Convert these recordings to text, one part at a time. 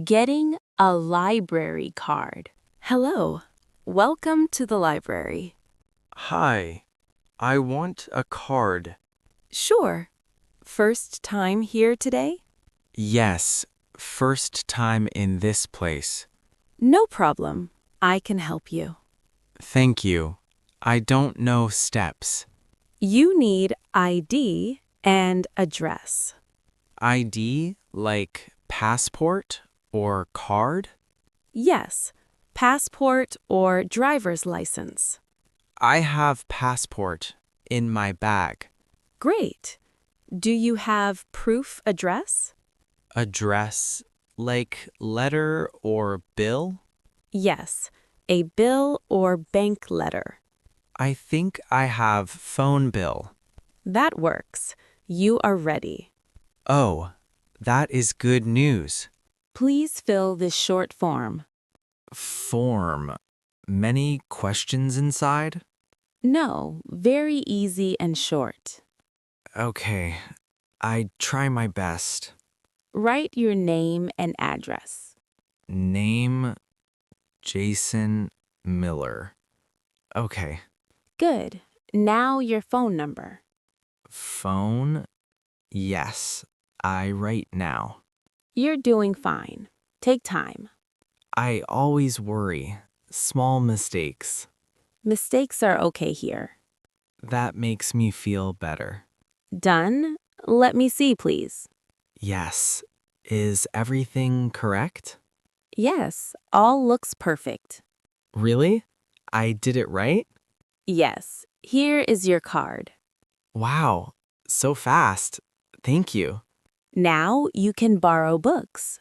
Getting a library card. Hello. Welcome to the library. Hi, I want a card. Sure. First time here today? Yes, first time in this place. No problem. I can help you. Thank you. I don't know steps. You need ID and address. ID like passport or card? Yes, passport or driver's license. I have passport in my bag. Great. Do you have proof address? Address like letter or bill? Yes, a bill or bank letter. I think I have phone bill. That works. You are ready. Oh, that is good news. Please fill this short form. Form. Many questions inside? No, very easy and short. Okay, I try my best. Write your name and address. Name Jason Miller. Okay, Good. Now your phone number. phone? Yes, I write now. You're doing fine. Take time. I always worry. Small mistakes. Mistakes are okay here. That makes me feel better. Done? Let me see, please. Yes. Is everything correct? Yes, all looks perfect. Really? I did it right? Yes, here is your card. Wow, so fast. Thank you. Now you can borrow books.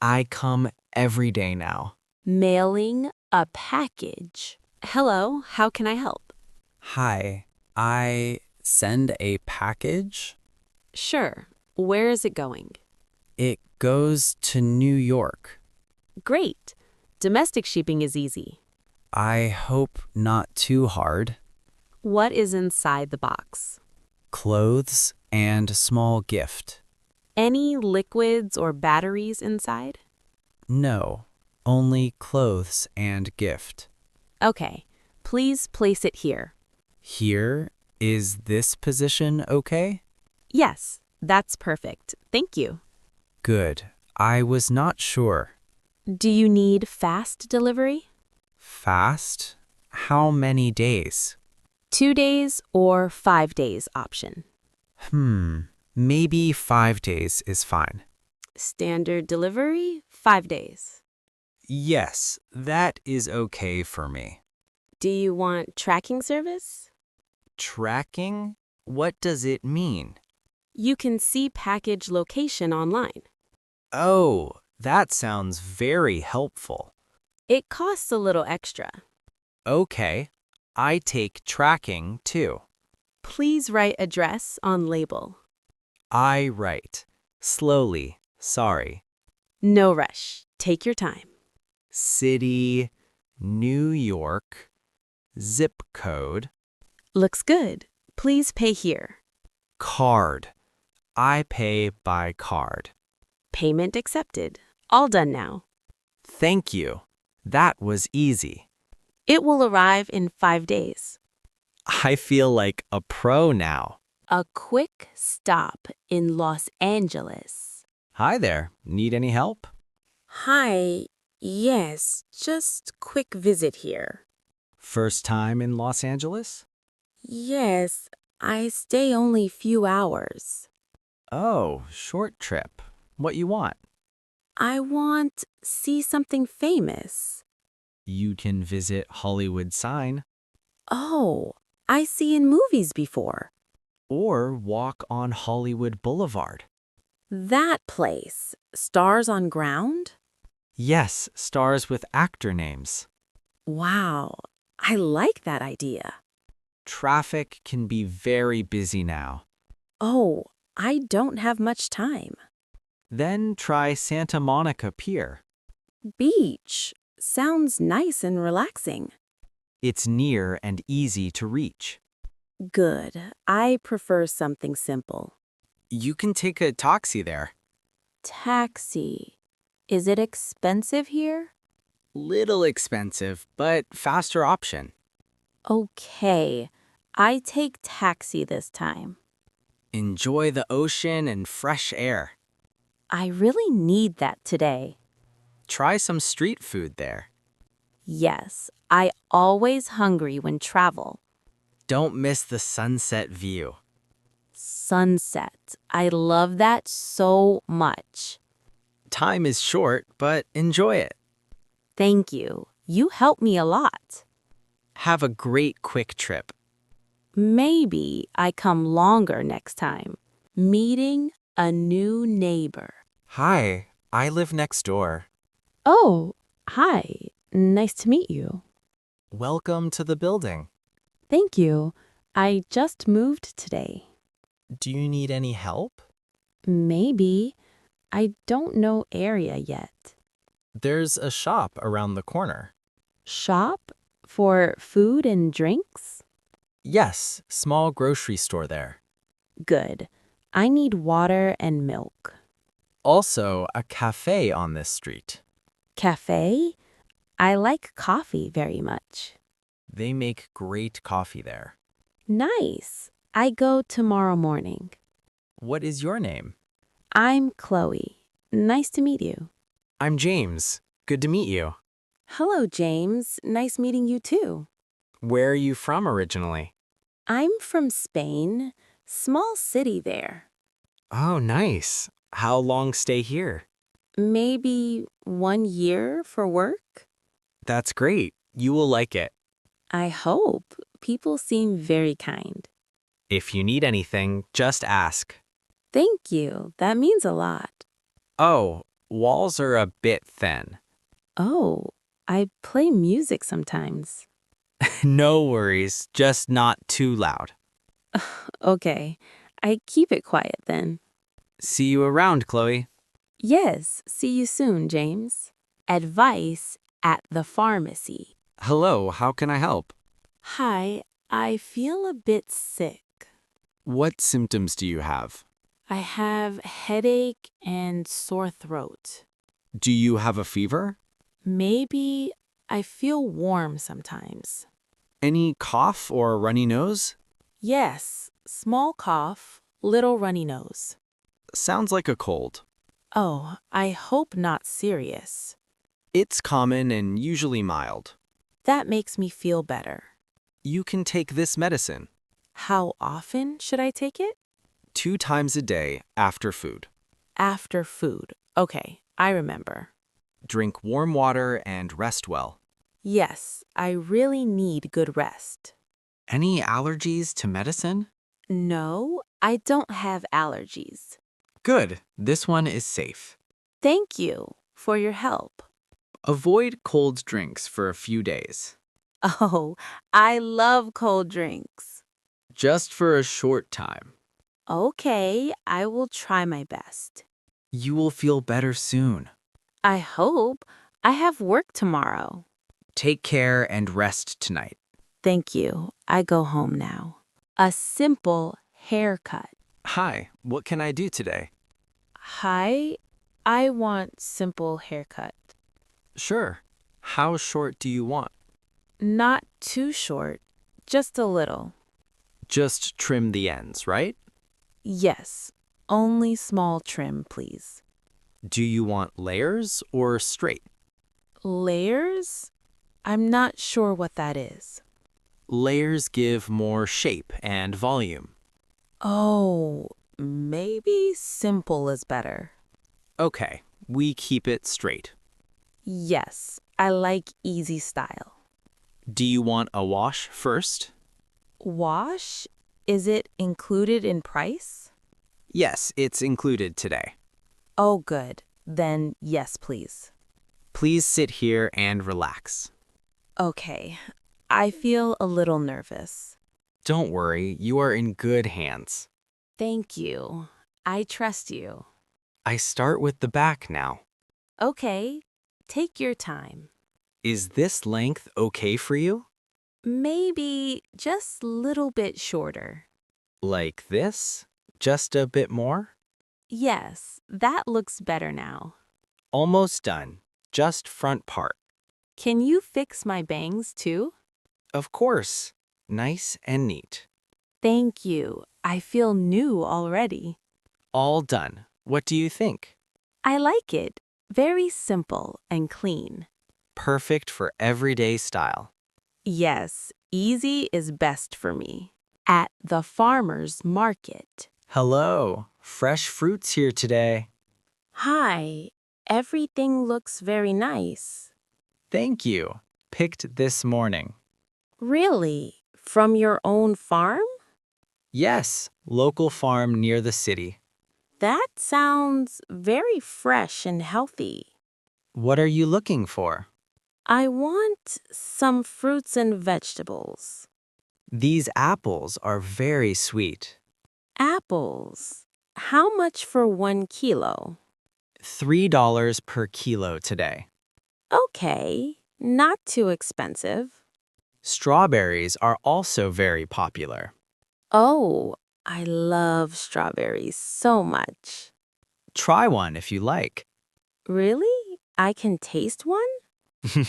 I come every day now. Mailing a package. Hello, how can I help? Hi, I send a package. Sure. Where is it going? It goes to New York. Great. Domestic shipping is easy. I hope not too hard. What is inside the box? Clothes and small gift. Any liquids or batteries inside? No, only clothes and gift. Okay. Please place it here. Here, is this position okay? Yes, that's perfect. Thank you. Good. I was not sure. Do you need fast delivery? Fast? How many days? 2 days or 5 days option. Maybe 5 days is fine. Standard delivery, 5 days. Yes, that is okay for me. Do you want tracking service? Tracking? What does it mean? You can see package location online. Oh, that sounds very helpful. It costs a little extra. Okay, I take tracking too. Please write address on label. I write. Slowly, sorry. No rush. Take your time. City, New York, zip code, Looks good. Please pay here. card. I pay by card. Payment accepted. All done now. Thank you. That was easy. It will arrive in 5 days. I feel like a pro now. A quick stop in Los Angeles. Hi there. Need any help? Hi. Yes, just quick visit here. First time in Los Angeles? Yes, I stay only few hours. Oh, short trip. What you want? I want see something famous. You can visit Hollywood Sign Oh, I see in movies before. or walk on Hollywood Boulevard. That place, Stars on Ground? Yes, stars with actor names. Wow, I like that idea. Traffic can be very busy now. Oh, I don't have much time. Then try Santa Monica Pier. Beach. Sounds nice and relaxing. It's near and easy to reach. Good. I prefer something simple. You can take a taxi there. Taxi. Is it expensive here? Little expensive, but faster option. Okay, I take taxi this time. Enjoy the ocean and fresh air. I really need that today. Try some street food there. Yes, I always hungry when travel. Don't miss the sunset view. Sunset. I love that so much. Time is short, but enjoy it. Thank you. You help me a lot. Have a great quick trip. Maybe I come longer next time. Meeting a new neighbor. Hi, I live next door. Oh, hi. Nice to meet you. Welcome to the building. Thank you. I just moved today. Do you need any help? Maybe. I don't know area yet. There's a shop around the corner. Shop for food and drinks? Yes, small grocery store there. Good. I need water and milk. Also, a cafe on this street. Café? I like coffee very much. They make great coffee there. Nice. I go tomorrow morning. What is your name? I'm Chloe. Nice to meet you. I'm James. Good to meet you. Hello, James. Nice meeting you too. Where are you from originally? I'm from Spain. Small city there. Oh, nice. How long stay here? Maybe 1 year for work? That's great. You will like it. I hope. People seem very kind. If you need anything, just ask. Thank you. That means a lot. Oh, walls are a bit thin. Oh, I play music sometimes. No worries, just not too loud. Okay, I keep it quiet then. See you around, Chloe. Yes, see you soon, James. Advice at the pharmacy. Hello, how can I help? Hi, I feel a bit sick. What symptoms do you have? I have headache and sore throat. Do you have a fever? Maybe I feel warm sometimes. Any cough or runny nose? Yes, small cough, little runny nose. Sounds like a cold. Oh, I hope not serious. It's common and usually mild. That makes me feel better. You can take this medicine How often should I take it? 2 times a day after food. After food. Okay, I remember. Drink warm water and rest well. Yes, I really need good rest. Any allergies to medicine? No, I don't have allergies. Good. This one is safe. Thank you for your help. Avoid cold drinks for a few days. Oh, I love cold drinks. Just for a short time. Okay, I will try my best. You will feel better soon. I hope. I have work tomorrow. Take care and rest tonight. Thank you. I go home now. A simple haircut. Hi, what can I do today? Hi, I want simple haircut. Sure. How short do you want? Not too short, just a little. Just trim the ends, right? Yes, only small trim, please. Do you want layers or straight? Layers? I'm not sure what that is. Layers give more shape and volume. Oh, maybe simple is better. Okay, we keep it straight. Yes, I like easy style. Do you want a wash first? Wash? Is it included in price? Yes, it's included today. Oh, good. Then yes, please. Please sit here and relax. Okay, I feel a little nervous. Don't worry, you are in good hands. Thank you. I trust you. I start with the back now. Okay, take your time. Is this length okay for you? Maybe just a little bit shorter. Like this? Just a bit more? Yes, that looks better now. Almost done. Just front part. Can you fix my bangs too? Of course. Nice and neat. Thank you. I feel new already. All done. What do you think? I like it. Very simple and clean. Perfect for everyday style. Yes, easy is best for me. At the farmer's market. Hello. Fresh fruits here today. Hi, everything looks very nice. Thank you. Picked this morning. Really? From your own farm? Yes, local farm near the city. That sounds very fresh and healthy. What are you looking for? I want some fruits and vegetables. These apples are very sweet. Apples. How much for 1 kilo? $3 per kilo today. Okay, not too expensive. Strawberries are also very popular. Oh, I love strawberries so much. Try one if you like. Really? I can taste one?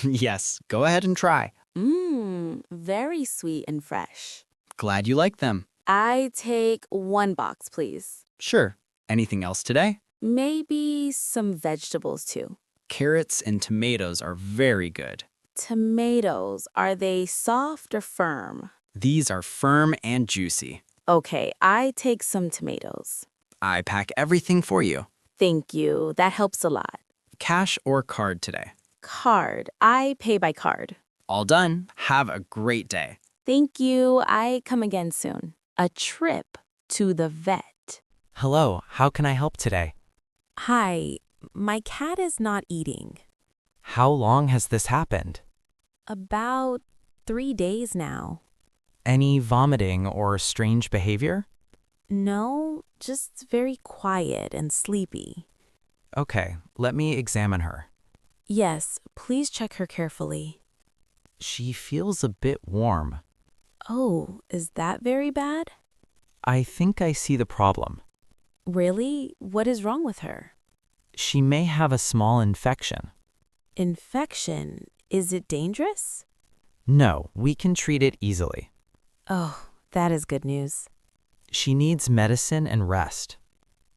Yes, go ahead and try. Very sweet and fresh. Glad you like them. I take 1 box, please. Sure. Anything else today? Maybe some vegetables too. Carrots and tomatoes are very good. Tomatoes, are they soft or firm? These are firm and juicy. Okay, I take some tomatoes. I pack everything for you. Thank you, that helps a lot. Cash or card today? Card, I pay by card. All done. Have a great day. Thank you, I come again soon. A trip to the vet. Hello, how can I help today? Hi, my cat is not eating. How long has this happened? About 3 days now. Any vomiting or strange behavior? No, just very quiet and sleepy. Okay, let me examine her. Yes, please check her carefully. She feels a bit warm. Oh, is that very bad? I think I see the problem. Really? What is wrong with her? She may have a small infection. Infection? Is it dangerous? No, we can treat it easily. Oh, that is good news. She needs medicine and rest.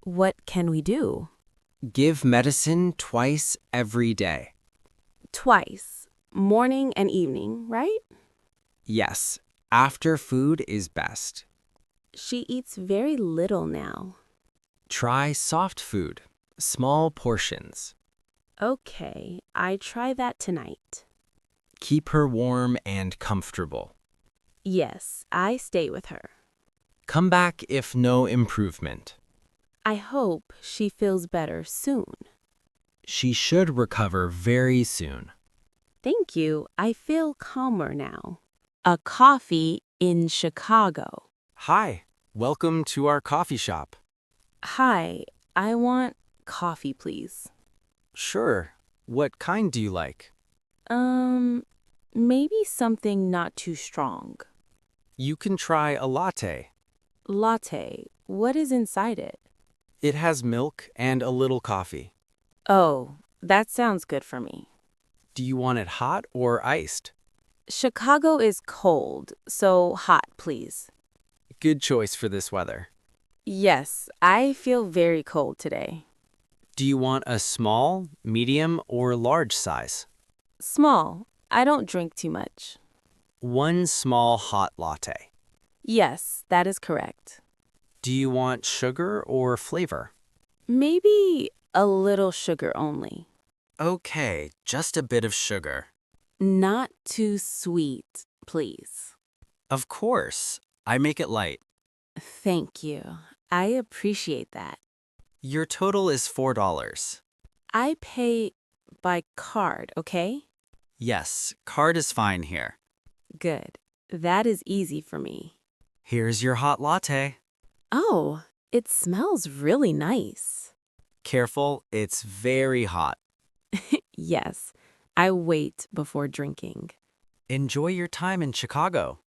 What can we do? Give medicine twice every day. Twice. Morning and evening, right? Yes, after food is best. She eats very little now. Try soft food, small portions. Okay, I try that tonight. Keep her warm and comfortable. Yes, I stay with her. Come back if no improvement. I hope she feels better soon. She should recover very soon. Thank you. I feel calmer now. A coffee in Chicago. Hi, welcome to our coffee shop. Hi, I want coffee, please. Sure. What kind do you like? Maybe something not too strong. You can try a latte. Latte. What is inside it? It has milk and a little coffee. Oh, that sounds good for me. Do you want it hot or iced? Chicago is cold, so hot, please. Good choice for this weather. Yes, I feel very cold today. Do you want a small, medium, or large size? Small. I don't drink too much. One small hot latte. Yes, that is correct. Do you want sugar or flavor? Maybe a little sugar only. Okay, just a bit of sugar. Not too sweet, please. Of course. I make it light. Thank you. I appreciate that. Your total is $4. I pay by card, okay? Yes, card is fine here. Good. That is easy for me. Here's your hot latte. Oh, it smells really nice. Careful, it's very hot. Yes, I wait before drinking. Enjoy your time in Chicago.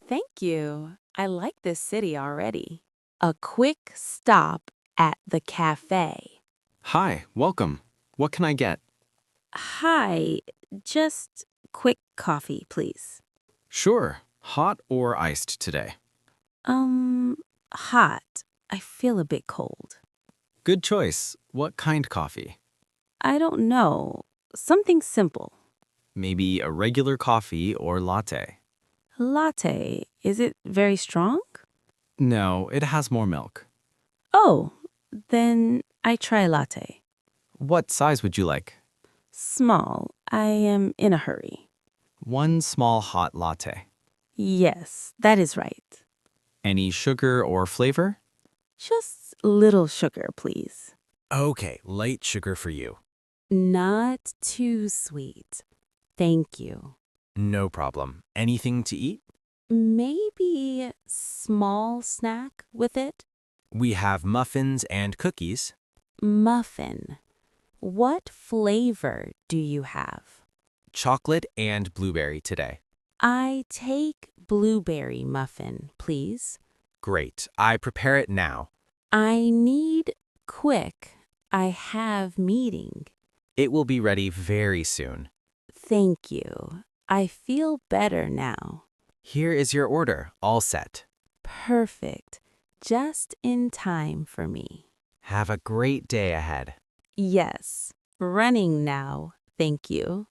Thank you. I like this city already. A quick stop at the cafe. Hi, welcome. What can I get? Hi, just quick coffee, please. Sure. Hot or iced today? Hot. I feel a bit cold. Good choice. What kind coffee? I don't know. Something simple. Maybe a regular coffee or latte? Latte. Is it very strong? No, it has more milk. Oh, then I try latte. What size would you like? Small. I am in a hurry. One small hot latte. Yes, that is right. Any sugar or flavor? Just little sugar, please. Okay, light sugar for you. Not too sweet. Thank you. No problem. Anything to eat? Maybe small snack with it? We have muffins and cookies. Muffin. What flavor do you have? Chocolate and blueberry today. I take blueberry muffin, please. Great. I prepare it now. I need quick. I have meeting. It will be ready very soon. Thank you. I feel better now. Here is your order, all set. Perfect. Just in time for me. Have a great day ahead. Yes. Running now. Thank you.